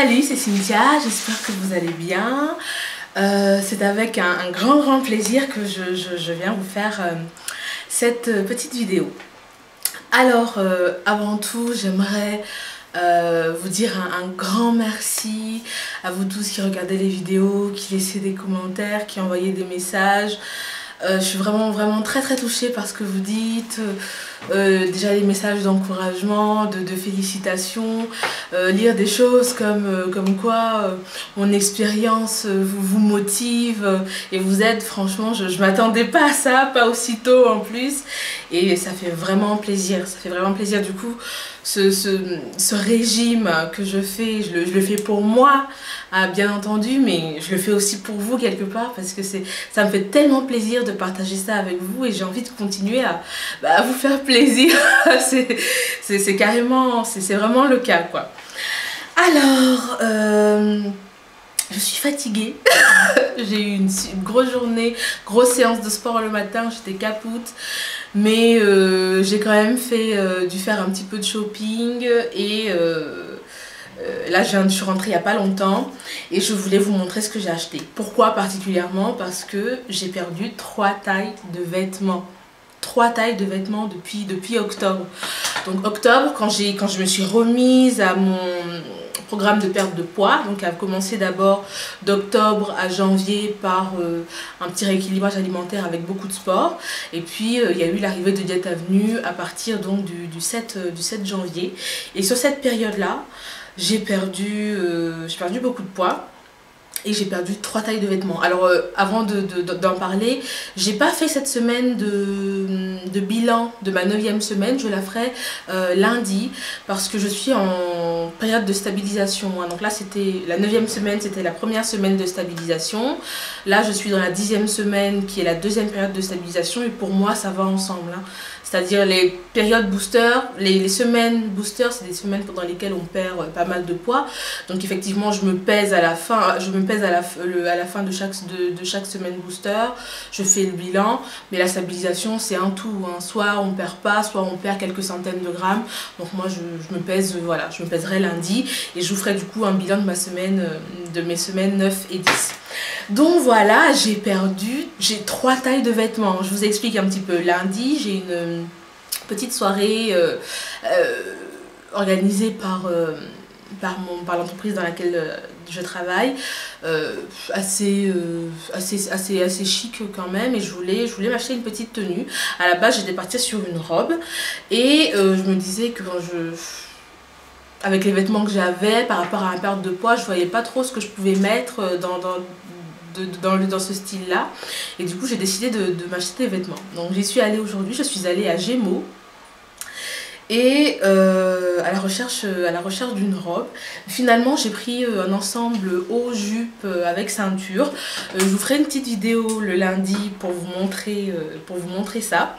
Salut, c'est Cynthia, j'espère que vous allez bien. C'est avec un grand plaisir que je viens vous faire cette petite vidéo. Alors, avant tout, j'aimerais vous dire un grand merci à vous tous qui regardez les vidéos, qui laissez des commentaires, qui envoyez des messages. Je suis vraiment très touchée par ce que vous dites, déjà les messages d'encouragement, de félicitations, lire des choses comme quoi mon expérience vous motive et vous aide. Franchement, je m'attendais pas à ça, pas aussitôt en plus, et ça fait vraiment plaisir, du coup. Ce régime que je fais, je le fais pour moi, bien entendu, mais je le fais aussi pour vous quelque part, parce que ça me fait tellement plaisir de partager ça avec vous, et j'ai envie de continuer à vous faire plaisir. c'est carrément, c'est vraiment le cas, quoi. Alors, je suis fatiguée. J'ai eu une grosse journée, grosse séance de sport le matin, j'étais capoute. Mais j'ai quand même dû faire un petit peu de shopping et là je suis rentrée il n'y a pas longtemps et je voulais vous montrer ce que j'ai acheté. Pourquoi particulièrement? Parce que j'ai perdu 3 tailles de vêtements. 3 tailles de vêtements depuis octobre. Donc octobre, quand je me suis remise à mon programme de perte de poids, donc a commencé d'abord d'octobre à janvier par un petit rééquilibrage alimentaire avec beaucoup de sport, et puis il y a eu l'arrivée de Diète Avenue à partir donc du 7 janvier, et sur cette période là j'ai perdu beaucoup de poids. Et j'ai perdu 3 tailles de vêtements. Alors avant d'en parler, j'ai pas fait cette semaine de bilan de ma 9e semaine. Je la ferai lundi, parce que je suis en période de stabilisation. Donc là c'était la 9e semaine, c'était la première semaine de stabilisation. Là je suis dans la 10e semaine qui est la 2e période de stabilisation, et pour moi ça va ensemble. C'est-à-dire les périodes booster, les semaines booster, c'est des semaines pendant lesquelles on perd pas mal de poids. Donc effectivement, je me pèse à la fin, à la fin de chaque semaine booster. Je fais le bilan, mais la stabilisation c'est un tout. Soit on perd pas, soit on perd quelques centaines de grammes. Donc moi je me pèse, voilà, je me pèserai lundi et je vous ferai du coup un bilan de mes semaines 9 et 10. Donc voilà, j'ai 3 tailles de vêtements. Je vous explique un petit peu. Lundi, j'ai une petite soirée organisée par l'entreprise dans laquelle je travaille, assez chic quand même, et je voulais m'acheter une petite tenue. À la base, j'étais partie sur une robe, et je me disais que avec les vêtements que j'avais par rapport à la perte de poids, je voyais pas trop ce que je pouvais mettre dans ce style là, et du coup j'ai décidé de m'acheter des vêtements. Donc j'y suis allée aujourd'hui, je suis allée à Gémeaux, et à la recherche d'une robe. Finalement j'ai pris un ensemble haut jupe avec ceinture. Je vous ferai une petite vidéo le lundi pour vous montrer ça.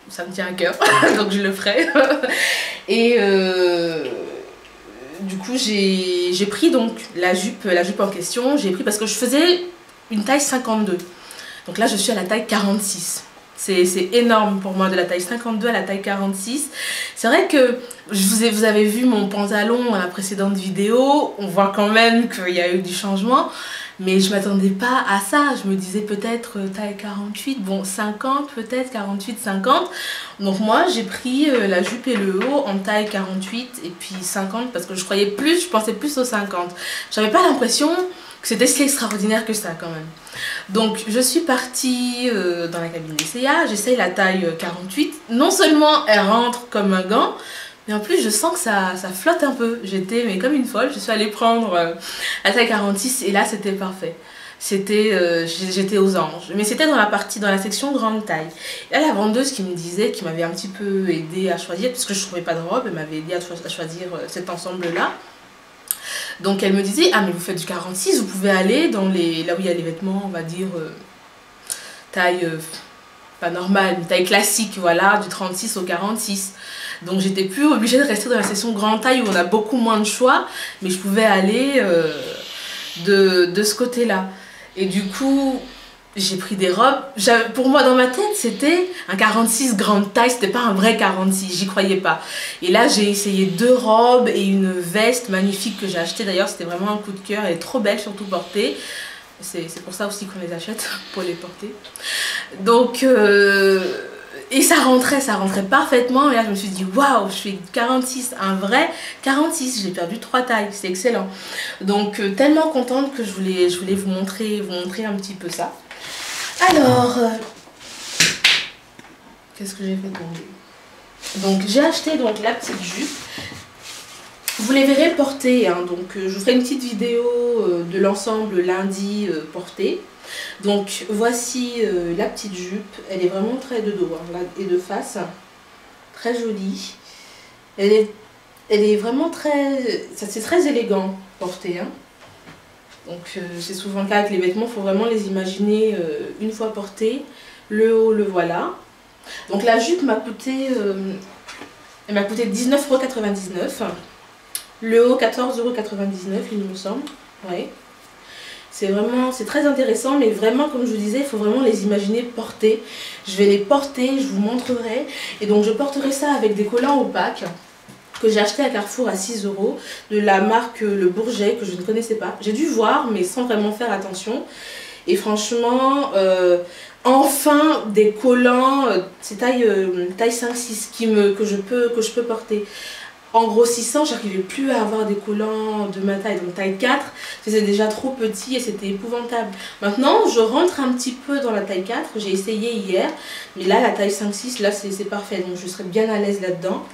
Ça me tient à cœur donc je le ferai. Et du coup j'ai pris donc la jupe en question. J'ai pris parce que je faisais une taille 52, donc là je suis à la taille 46. C'est énorme pour moi, de la taille 52 à la taille 46. C'est vrai que vous avez vu mon pantalon dans la précédente vidéo, on voit quand même qu'il y a eu du changement, mais je m'attendais pas à ça. Je me disais peut-être taille 48, bon 50 peut-être, 48, 50. Donc moi j'ai pris la jupe et le haut en taille 48 et puis 50, parce que je pensais plus aux 50. J'avais pas l'impression que c'était si extraordinaire que ça quand même. Donc je suis partie dans la cabine d'essayage, j'essaye la taille 48. Non seulement elle rentre comme un gant, mais en plus je sens que ça flotte un peu. J'étais comme une folle, je suis allée prendre la taille 46 et là c'était parfait. J'étais aux anges, mais c'était dans la section grande taille. Et là la vendeuse qui m'avait un petit peu aidé à choisir, parce que je trouvais pas de robe, elle m'avait aidé à choisir cet ensemble là. Donc elle me disait, ah mais vous faites du 46, vous pouvez aller là où il y a les vêtements, on va dire taille pas normale, mais taille classique, voilà, du 36 au 46. Donc j'étais plus obligée de rester dans la section grande taille où on a beaucoup moins de choix, mais je pouvais aller de ce côté là. Et du coup j'ai pris des robes. Pour moi, dans ma tête, c'était un 46 grande taille. C'était pas un vrai 46. J'y croyais pas. Et là, j'ai essayé 2 robes et une veste magnifique que j'ai achetée. D'ailleurs, c'était vraiment un coup de cœur. Elle est trop belle, surtout portée. C'est pour ça aussi qu'on les achète, pour les porter. Donc, et ça rentrait parfaitement. Et là, je me suis dit, waouh, je fais 46, un vrai 46. J'ai perdu 3 tailles. C'est excellent. Donc, tellement contente que je voulais vous montrer un petit peu ça. Alors, qu'est-ce que j'ai fait tomber? Donc j'ai acheté donc la petite jupe. Vous les verrez portées, hein, donc je vous ferai une petite vidéo de l'ensemble lundi porté. Donc voici la petite jupe. Elle est vraiment très de dos, hein, là, et de face, très jolie. Elle est vraiment très, c'est très élégant portée, hein. Donc c'est souvent le cas avec les vêtements, il faut vraiment les imaginer une fois portés. Le haut, le voilà. Donc la jupe m'a coûté, elle m'a coûté 19,99 €. Le haut 14,99 € il me semble. Ouais. C'est très intéressant, mais vraiment comme je vous disais, il faut vraiment les imaginer portés. Je vais les porter, je vous montrerai. Et donc je porterai ça avec des collants opaques que j'ai acheté à Carrefour à 6 € de la marque Le Bourget, que je ne connaissais pas. J'ai dû voir mais sans vraiment faire attention. Et franchement, enfin des collants, c'est taille 5-6 que je peux porter. En grossissant, j'arrivais plus à avoir des collants de ma taille, donc taille 4, c'était déjà trop petit et c'était épouvantable. Maintenant, je rentre un petit peu dans la taille 4, j'ai essayé hier, mais là, la taille 5-6, là, c'est parfait, donc je serais bien à l'aise là-dedans.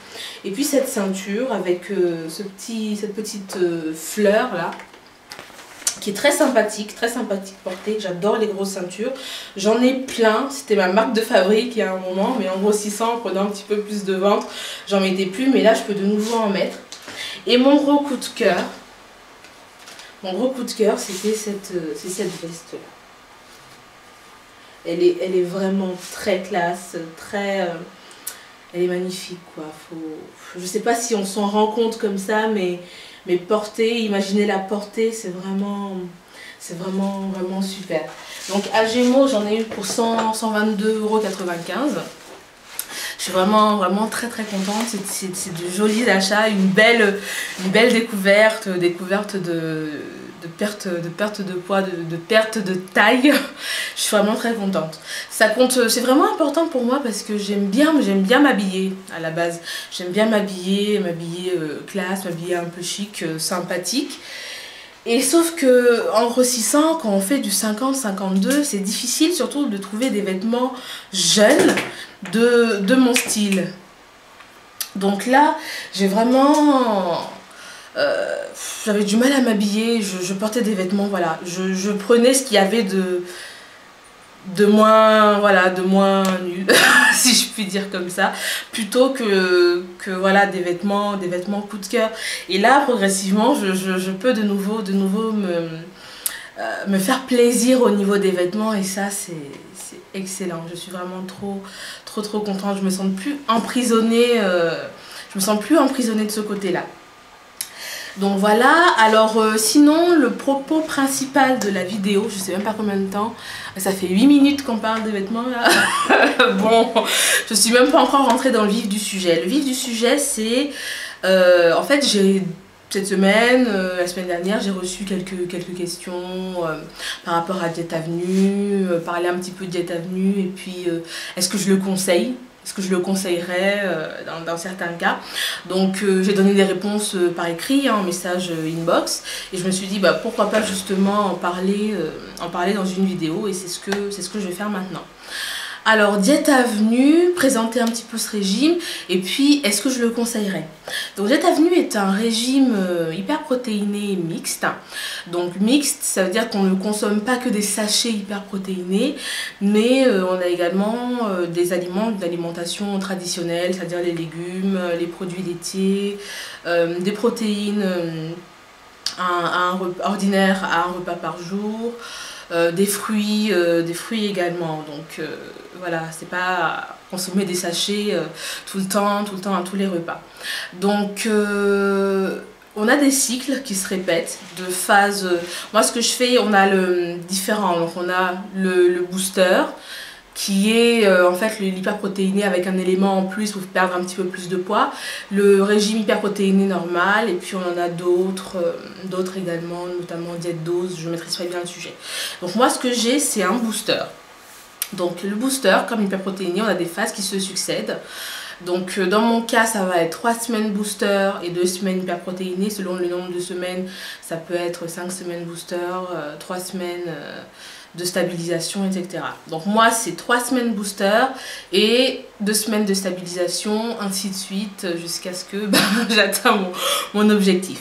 Et puis cette ceinture avec cette petite fleur là, qui est très sympathique portée. J'adore les grosses ceintures. J'en ai plein. C'était ma marque de fabrique il y a un moment, mais en grossissant, en prenant un petit peu plus de ventre, j'en mettais plus, mais là je peux de nouveau en mettre. Et mon gros coup de cœur, c'était cette veste là. Elle est vraiment très classe, elle est magnifique quoi. Je sais pas si on s'en rend compte comme ça, mais porter, imaginez la porter, c'est vraiment super. Donc à Gémeaux, j'en ai eu pour 122,95 €. Je suis vraiment très contente. C'est de jolis achats, une belle découverte de perte de poids, de perte de taille. Je suis vraiment très contente. Ça compte, c'est vraiment important pour moi parce que j'aime bien m'habiller à la base. J'aime bien m'habiller classe, m'habiller un peu chic, sympathique. Et sauf que en grossissant, quand on fait du 50-52, c'est difficile surtout de trouver des vêtements jeunes de mon style. Donc là, j'ai vraiment... j'avais du mal à m'habiller, je portais des vêtements, voilà, je prenais ce qu'il y avait de moins nul, si je puis dire comme ça, plutôt que voilà, des vêtements coup de cœur. Et là, progressivement, je peux de nouveau me faire plaisir au niveau des vêtements, et ça, c'est excellent. Je suis vraiment trop contente. Je me sens plus emprisonnée, de ce côté-là. Donc voilà, alors sinon le propos principal de la vidéo, je sais même pas combien de temps, ça fait 8 minutes qu'on parle de vêtements là. Bon, je suis même pas encore rentrée dans le vif du sujet. Le vif du sujet c'est, en fait cette semaine, la semaine dernière, j'ai reçu quelques questions par rapport à Diète Avenue, parler un petit peu de Diète Avenue, et puis est-ce que je le conseille ? Est-ce que je le conseillerais dans certains cas? Donc j'ai donné des réponses par écrit, en message inbox, et je me suis dit bah, pourquoi pas justement en parler dans une vidéo, et c'est ce que je vais faire maintenant. Alors Diète Avenue, présenter un petit peu ce régime, et puis est-ce que je le conseillerais? Donc Diète Avenue est un régime hyper protéiné mixte. Donc mixte, ça veut dire qu'on ne consomme pas que des sachets hyper protéinés, mais on a également des aliments d'alimentation traditionnelle, c'est-à-dire les légumes, les produits laitiers, des protéines ordinaires à un repas par jour, des fruits également. Donc voilà, c'est pas consommer des sachets tout le temps à tous les repas. Donc on a des cycles qui se répètent de phases. Moi, ce que je fais, on a le différent. Donc, on a le booster qui est en fait l'hyperprotéiné avec un élément en plus pour perdre un petit peu plus de poids. Le régime hyperprotéiné normal. Et puis, on en a d'autres également, notamment diète dose. Je maîtrise pas bien le sujet. Donc, moi, ce que j'ai, c'est un booster. Donc, le booster, comme hyperprotéiné, on a des phases qui se succèdent. Donc dans mon cas, ça va être 3 semaines booster et 2 semaines hyperprotéinées. Selon le nombre de semaines, ça peut être 5 semaines booster, 3 semaines de stabilisation, etc. Donc moi, c'est 3 semaines booster et 2 semaines de stabilisation, ainsi de suite, jusqu'à ce que j'atteins mon objectif.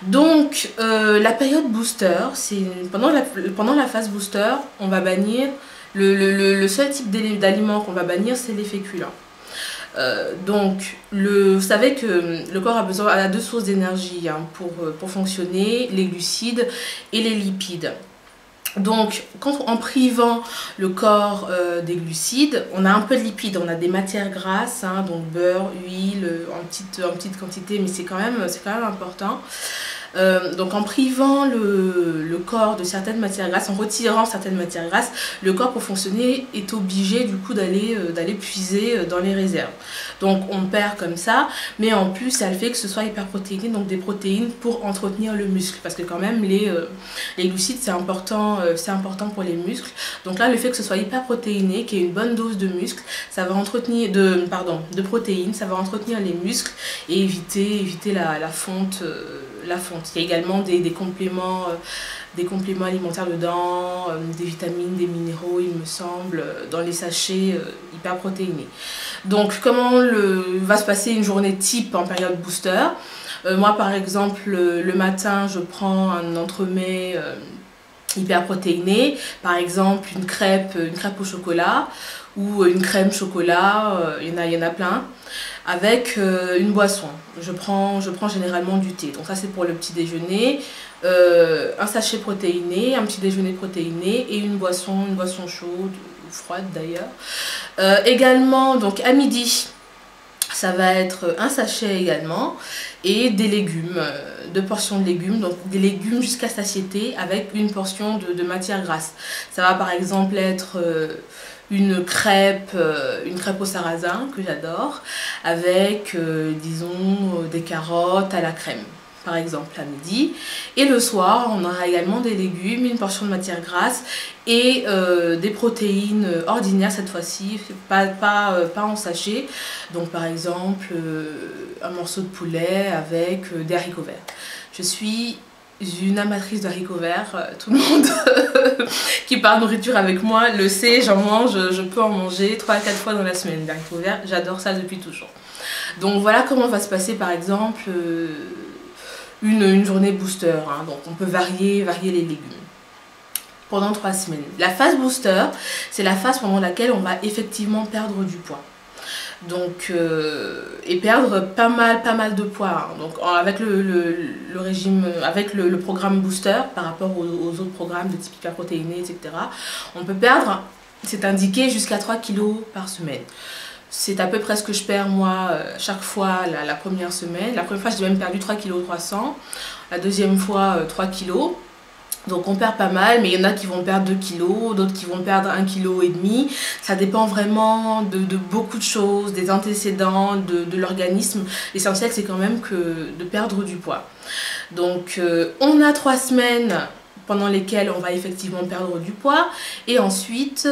Donc la période booster, c'est pendant la phase booster, on va bannir, le seul type d'aliments qu'on va bannir, c'est les féculents. Donc, vous savez que le corps a 2 sources d'énergie pour fonctionner, les glucides et les lipides. Donc, en privant le corps des glucides, on a un peu de lipides, on a des matières grasses, donc beurre, huile, en petite quantité, mais c'est quand même important. Donc en privant le corps de certaines matières grasses, en retirant certaines matières grasses, le corps pour fonctionner est obligé du coup d'aller puiser dans les réserves. Donc on perd comme ça, mais en plus ça le fait que ce soit hyperprotéiné, donc des protéines pour entretenir le muscle, parce que quand même les glucides c'est important pour les muscles. Donc là le fait que ce soit hyperprotéiné, qu'il y ait une bonne dose de muscle, ça va entretenir de protéines, ça va entretenir les muscles et éviter la fonte. Il y a également des compléments alimentaires dedans, des vitamines, des minéraux, il me semble, dans les sachets hyperprotéinés. Donc comment va se passer une journée type en période booster? Moi par exemple le matin je prends un entremets hyperprotéiné, par exemple une crêpe au chocolat ou une crème chocolat, il y en a plein, avec une boisson. Je prends généralement du thé. Donc ça c'est pour le petit déjeuner, un sachet protéiné, un petit déjeuner protéiné et une boisson chaude ou froide d'ailleurs. Également donc à midi, ça va être un sachet également et des légumes, 2 portions de légumes, donc des légumes jusqu'à satiété avec une portion de matière grasse. Ça va par exemple être une crêpe au sarrasin que j'adore avec disons des carottes à la crème par exemple à midi, et le soir on aura également des légumes, une portion de matière grasse et des protéines ordinaires cette fois-ci, pas en sachet, donc par exemple un morceau de poulet avec des haricots verts. Je suis une amatrice de haricots verts, tout le monde qui parle nourriture avec moi le sait, j'en mange, je peux en manger 3 à 4 fois dans la semaine des haricots verts, j'adore ça depuis toujours. Donc voilà comment va se passer par exemple une journée booster, donc on peut varier les légumes pendant 3 semaines. La phase booster, c'est la phase pendant laquelle on va effectivement perdre du poids. Donc et perdre pas mal de poids. Donc avec le régime, avec le programme booster par rapport aux autres programmes de type hyperprotéiné, etc., on peut perdre, c'est indiqué, jusqu'à 3 kg par semaine. C'est à peu près ce que je perds moi chaque fois la première semaine. La première fois j'ai même perdu 3,3 kg, la deuxième fois 3 kg. Donc on perd pas mal, mais il y en a qui vont perdre 2 kg, d'autres qui vont perdre 1,5 kg. Ça dépend vraiment de beaucoup de choses, des antécédents, de l'organisme. L'essentiel c'est quand même de perdre du poids. Donc on a 3 semaines pendant lesquelles on va effectivement perdre du poids, et ensuite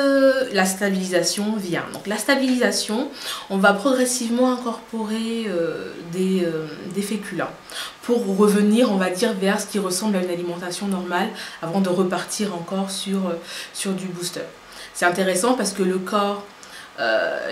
la stabilisation vient. Donc la stabilisation, on va progressivement incorporer des féculents pour revenir, on va dire, vers ce qui ressemble à une alimentation normale avant de repartir encore sur du booster. C'est intéressant parce que le corps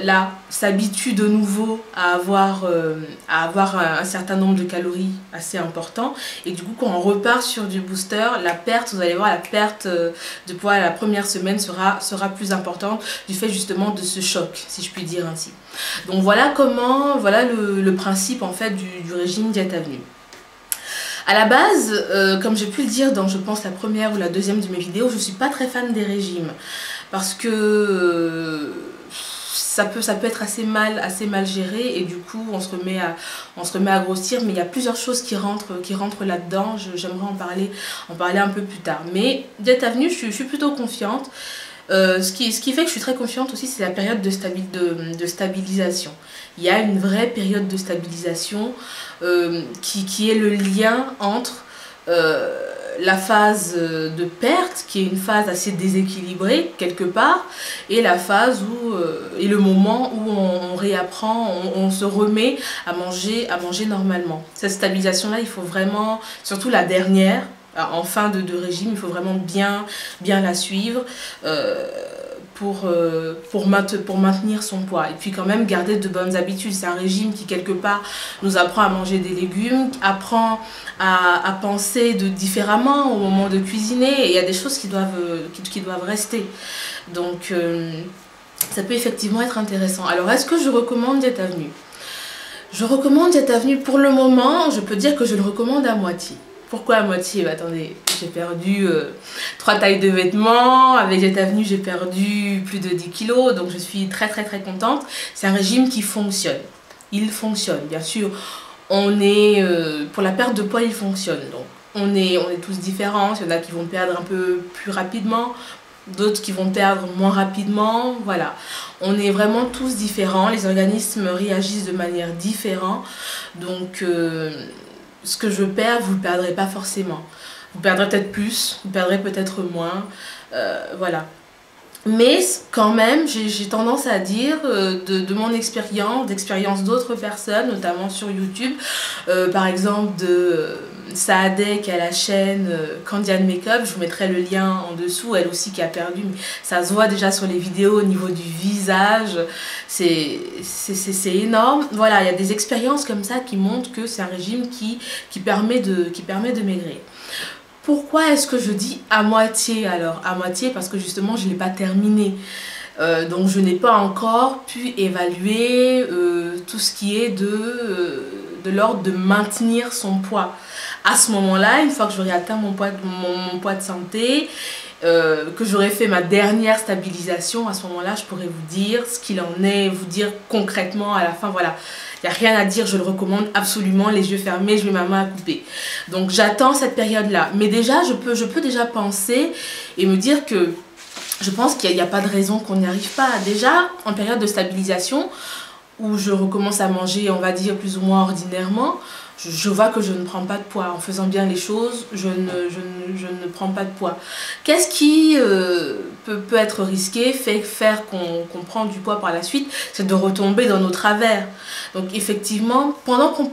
là s'habitue de nouveau à avoir un certain nombre de calories assez important, et du coup quand on repart sur du booster, la perte, vous allez voir, la perte de poids la première semaine sera plus importante du fait justement de ce choc, si je puis dire ainsi. Donc voilà le principe en fait du régime Diète Avenue. À la base, comme j'ai pu le dire dans, je pense, la première ou la deuxième de mes vidéos, je ne suis pas très fan des régimes. Parce que ça peut être assez mal géré, et du coup on se remet à grossir. Mais il y a plusieurs choses qui rentrent là-dedans. J'aimerais en parler un peu plus tard. Mais Diète Avenue, je suis plutôt confiante. Ce qui fait que je suis très confiante aussi, c'est la période de stabilisation. Il y a une vraie période de stabilisation qui est le lien entre la phase de perte, qui est une phase assez déséquilibrée quelque part, et la phase et le moment où on réapprend, on se remet à manger normalement. Cette stabilisation-là, il faut vraiment, surtout la dernière, en fin de régime, il faut vraiment bien la suivre pour maintenir son poids. Et puis quand même garder de bonnes habitudes. C'est un régime qui quelque part nous apprend à manger des légumes, apprend à penser différemment au moment de cuisiner. Et il y a des choses qui doivent rester. Donc ça peut effectivement être intéressant. Alors est-ce que je recommande Diète Avenue? Je recommande Diète Avenue pour le moment. Je peux dire que je le recommande à moitié. Pourquoi à moitié? Attendez, j'ai perdu 3 tailles de vêtements. Avec Diète Avenue, j'ai perdu plus de 10 kilos. Donc je suis très contente. C'est un régime qui fonctionne. Il fonctionne, bien sûr. Pour la perte de poids, il fonctionne. Donc on est tous différents. Il y en a qui vont perdre un peu plus rapidement, d'autres qui vont perdre moins rapidement. Voilà. On est vraiment tous différents. Les organismes réagissent de manière différente. Donc ce que je perds, vous ne le perdrez pas forcément. Vous perdrez peut-être plus, vous perdrez peut-être moins. Voilà. Mais quand même, j'ai tendance à dire de mon d'expérience d'autres personnes, notamment sur YouTube, par exemple de Saadé qui a la chaîne Candian Makeup, je vous mettrai le lien en dessous, elle aussi qui a perdu, mais ça se voit déjà sur les vidéos au niveau du visage, c'est énorme. Voilà, il y a des expériences comme ça qui montrent que c'est un régime qui permet de maigrir. Pourquoi est-ce que je dis à moitié? Alors, à moitié parce que justement, je ne l'ai pas terminé. Donc, je n'ai pas encore pu évaluer tout ce qui est de l'ordre de maintenir son poids. À ce moment-là, une fois que j'aurai atteint mon poids de santé, que j'aurai fait ma dernière stabilisation, à ce moment-là, je pourrais vous dire ce qu'il en est, vous dire concrètement à la fin, voilà. Il n'y a rien à dire, je le recommande absolument, les yeux fermés, je mets ma main à couper. Donc j'attends cette période-là. Mais déjà, je peux déjà penser et me dire que je pense qu'il n'y a pas de raison qu'on n'y arrive pas. Déjà, en période de stabilisation, où je recommence à manger, on va dire, plus ou moins ordinairement, je vois que je ne prends pas de poids. En faisant bien les choses, je ne prends pas de poids. Qu'est-ce qui peut être risqué, faire qu'on prend du poids par la suite? C'est de retomber dans nos travers. Donc effectivement, pendant qu'on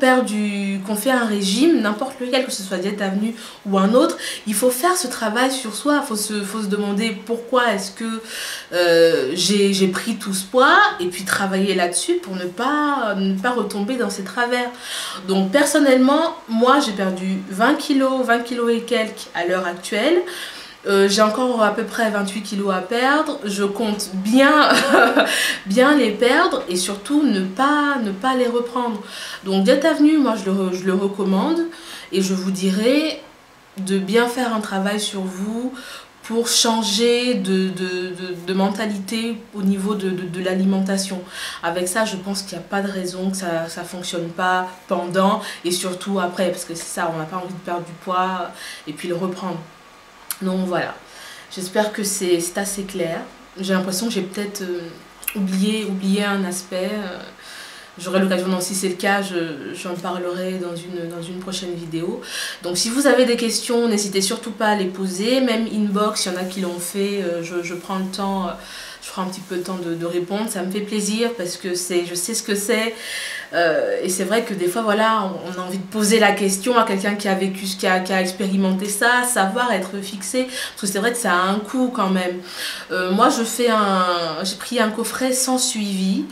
fait un régime, n'importe lequel, que ce soit Diète Avenue ou un autre, il faut faire ce travail sur soi. Il faut se demander pourquoi est-ce que j'ai pris tout ce poids, et puis travailler là-dessus pour ne pas retomber dans ces travers. Donc personnellement, moi j'ai perdu 20 kilos et quelques à l'heure actuelle. J'ai encore à peu près 28 kilos à perdre. Je compte bien les perdre, et surtout ne pas les reprendre. Donc Diète Avenue, moi je le recommande, et je vous dirais de bien faire un travail sur vous pour changer de mentalité au niveau de l'alimentation. Avec ça, je pense qu'il n'y a pas de raison que ça ne fonctionne pas pendant et surtout après, parce que c'est ça, on n'a pas envie de perdre du poids et puis le reprendre. Donc voilà, j'espère que c'est assez clair. J'ai l'impression que j'ai peut-être oublié un aspect. J'aurai l'occasion, si c'est le cas, j'en parlerai dans une prochaine vidéo. Donc si vous avez des questions, n'hésitez surtout pas à les poser. Même inbox, il y en a qui l'ont fait, je prends le temps, je ferai un petit peu de temps de répondre. Ça me fait plaisir parce que je sais ce que c'est. Et c'est vrai que des fois, voilà, on a envie de poser la question à quelqu'un qui a vécu, qui a expérimenté ça, savoir être fixé. Parce que c'est vrai que ça a un coût quand même. Moi, j'ai pris un coffret sans suivi.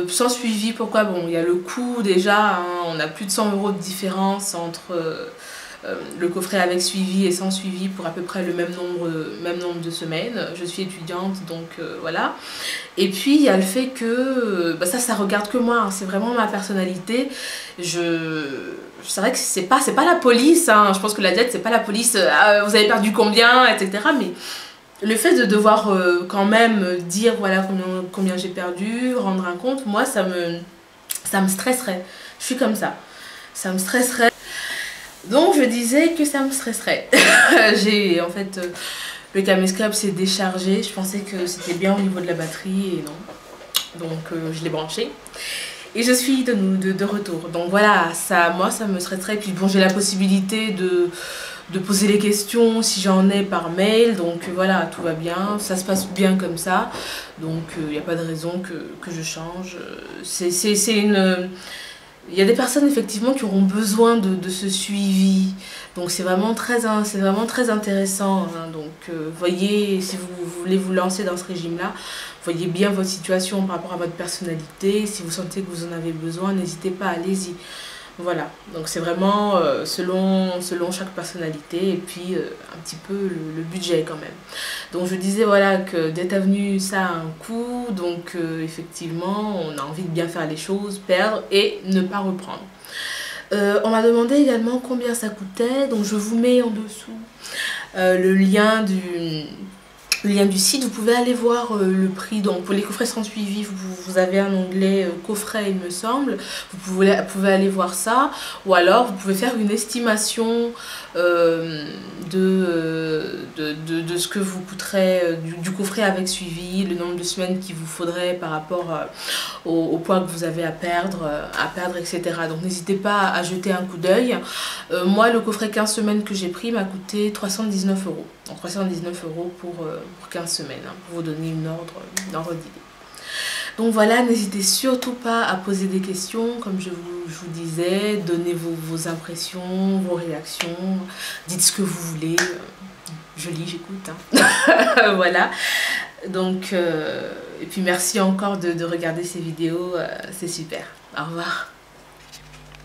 Sans suivi, pourquoi? Bon, il y a le coût déjà, hein, on a plus de 100 € de différence entre le coffret avec suivi et sans suivi pour à peu près le même nombre de semaines. Je suis étudiante, donc voilà. Et puis il y a le fait que ça regarde que moi, hein, c'est vraiment ma personnalité. C'est vrai que c'est pas la police, hein. Je pense que la diète c'est pas la police, vous avez perdu combien, etc. Mais le fait de devoir quand même dire voilà combien j'ai perdu, rendre un compte, moi ça me stresserait. Je suis comme ça. Ça me stresserait. Donc je disais que ça me stresserait. J'ai en fait le caméscope s'est déchargé. Je pensais que c'était bien au niveau de la batterie et non. Donc je l'ai branché. Et je suis de retour. Donc voilà, moi ça me stresserait. Puis bon, j'ai la possibilité de poser les questions si j'en ai par mail. Donc voilà, tout va bien. Ça se passe bien comme ça. Donc il n'y a pas de raison que je change. C'est une... Il y a des personnes effectivement qui auront besoin de ce suivi. Donc c'est vraiment très intéressant. Hein. Donc voyez, si vous voulez vous lancer dans ce régime-là, voyez bien votre situation par rapport à votre personnalité. Si vous sentez que vous en avez besoin, n'hésitez pas, allez-y. Voilà, donc c'est vraiment selon chaque personnalité et puis un petit peu le budget quand même. Donc je disais voilà que d'être venu ça a un coût, donc effectivement on a envie de bien faire les choses, perdre et ne pas reprendre. On m'a demandé également combien ça coûtait, donc je vous mets en dessous le lien du site. Vous pouvez aller voir le prix. Donc pour les coffrets sans suivi, vous avez un onglet coffret il me semble, vous pouvez aller voir ça, ou alors vous pouvez faire une estimation de ce que vous coûterait du coffret avec suivi, le nombre de semaines qu'il vous faudrait par rapport au poids que vous avez à perdre, etc. Donc n'hésitez pas à jeter un coup d'œil. Moi le coffret 15 semaines que j'ai pris m'a coûté 319 €. Donc 319 € pour 15 semaines, hein, pour vous donner une ordre d'idée. Donc voilà, n'hésitez surtout pas à poser des questions, comme je vous disais, donnez vos impressions, vos réactions, dites ce que vous voulez, je lis, j'écoute. Hein. Voilà, donc, et puis merci encore de regarder ces vidéos, c'est super. Au revoir.